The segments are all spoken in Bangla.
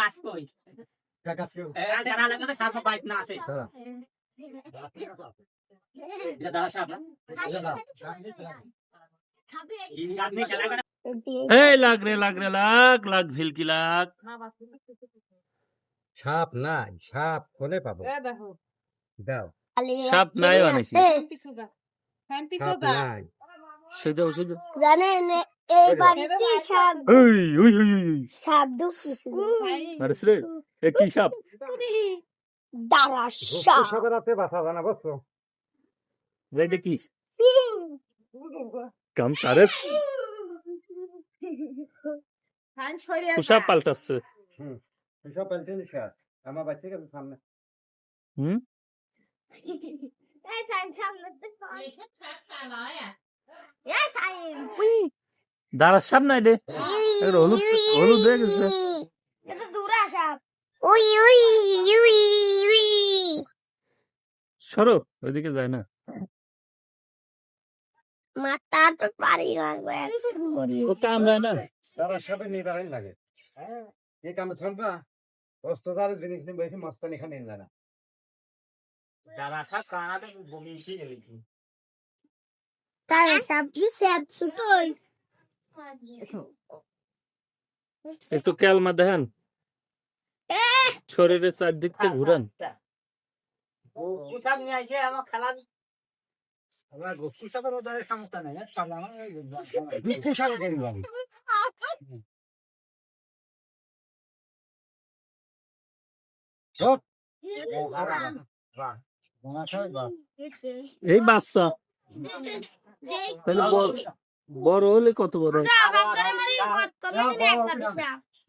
গাছ কই জানা লাগে তো সাপ বাইত না আছে এটা দাও সাপ না এই আপনি খেলা করে এই লাগ রে লাগ ভিলকি লাগ সাপ নাই, সাপ কোনে পাবো? দাও, সাপ নাই নাকি সাপ নাই। সেটাও জানেন এই বাড়িতে সাপ সাপ ঢুকছে আরে রে এ কি সাপ দাঁড়া ঘুঘু সাপ সাপের হাতে বাঁচা যায় না, বুঝছো? এইটা কি কাম সারে কুসা পাল্টাচ্ছে হুম, এসব পাল্টে নিস আর। আমার বাচ্চা গেছে সামনে। হুম এই টাইম সামনে তো এই টাইম দাঁড়ার সাপ নাই রে হলুদ হলুদ হয়ে গেছে এটা দূরে সাপ উই উই উই উই সরো ওইদিকে যায় না মাথা তো পারি করবে ও কামড়ায় না তারা সাপে নিদারাই লাগে। এই কামে চলবা, অস্ত্রধারী জিনিস নিয়ে বেশি মস্তানি খানে নিয়ে যায় না। দাদা সাপ কানাতে বমি কি গেলি তারা সাপ কি সাপ ছুটই একটু ক্যালমা দেখেন শরীরের চারদিক থেকে ঘুরান ও সাপ নিয়ে আইছে আমার খেলা আমার গোপু সাপের ওদের সমস্যা নাই পাবলা আমার দুটো সাপ করি লাগে। এই বাচ্চা তাহলে বড় হলে কত বড় হয়?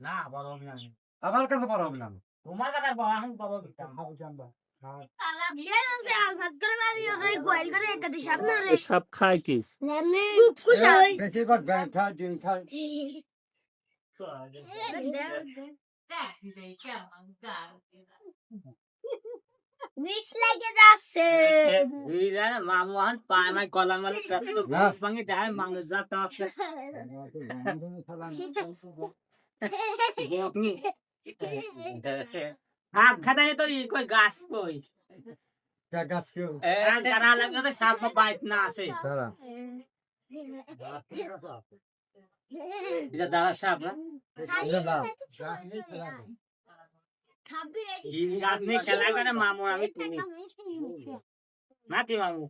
না বড় হবে না আমার কাছে বড় হবে না। তোমার কথা বড় এখন বড় বিটা জানবা এ সাপ খায় কি বেশিরভাগ ব্যাংক খায়, ডিম খায়। বিষ লাগে যাচ্ছে এই জানা মামু আন পায় মাই কলা মালে কাটলো ভাঙে ডায় মাংস যাতা আছে আপনি হাত খাটাই তো কই গাছ কই গাছ কেউ জানা লাগে তো সাপ বাইত না আছে দাঁড়া, এটা দাদা সাপ না এটা দাও। এই আপনি খেলা করে মামু আমি চিনি নাকি মামু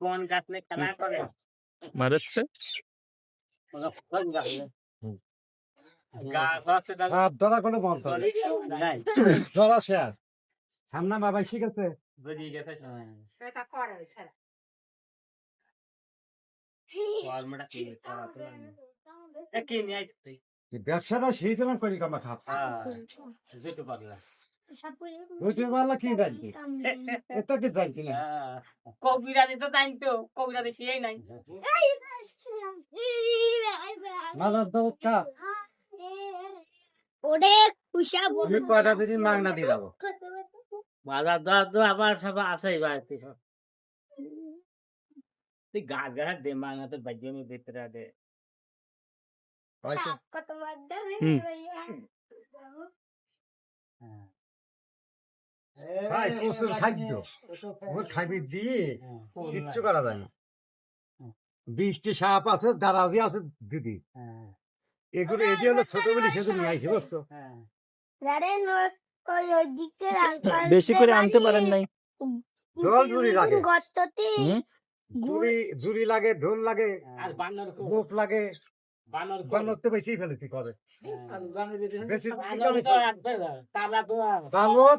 কোন গাছ নিয়ে খেলা করে মারছে গাছ আছে দাদা সাপ ধরা কোনো বলতো না। নাই ধরা শেয়ার সামনা বাবা শিখেছে। বুঝি গেছে সময় সেটা করে সেটা ফর্মটা কি করা তো এ কি নিয়ে তুই এই ব্যবসাটা শিখেছিলাম করি কামা খাচ্ছে। যেতে পারলা বুঝতে পারলা কি জানতি? এত কি জানতি না? কবিরানি তো জানি তো কবিরানি সেই নাই মাদার দৌড় খা। ওরে কুশা আমি কয়টা দিন মাগনা দিয়ে যাবো। বাজার দর তো আবার সব আছেই বাড়িতে সব তুই গাছ গাছ দে মাংনা তো বাজ্য আমি ভিতরে দে হয়তো কত বাড্ডা হুম। ভাই প্রচুর খাদ্য ওর খাবি দিয়ে কিচ্ছু করা যায় না। 20টি সাপ আছে, দারাজি আছে দিদি। এগুলো এই যে হলো ছোট বলি সেজন্য নিয়ে আইছি, বুঝছো? জানেন ওই ওই দিকে বেশি করে আনতে পারেন নাই জল জুড়ি লাগে, গর্ততে হুম? জুড়ি লাগে, ঢোল লাগে, আর বানর গোপ লাগে। বানর বানর তো বেশি ফেলেছি করে। বেশি বানর তো একবার তালা তো বানর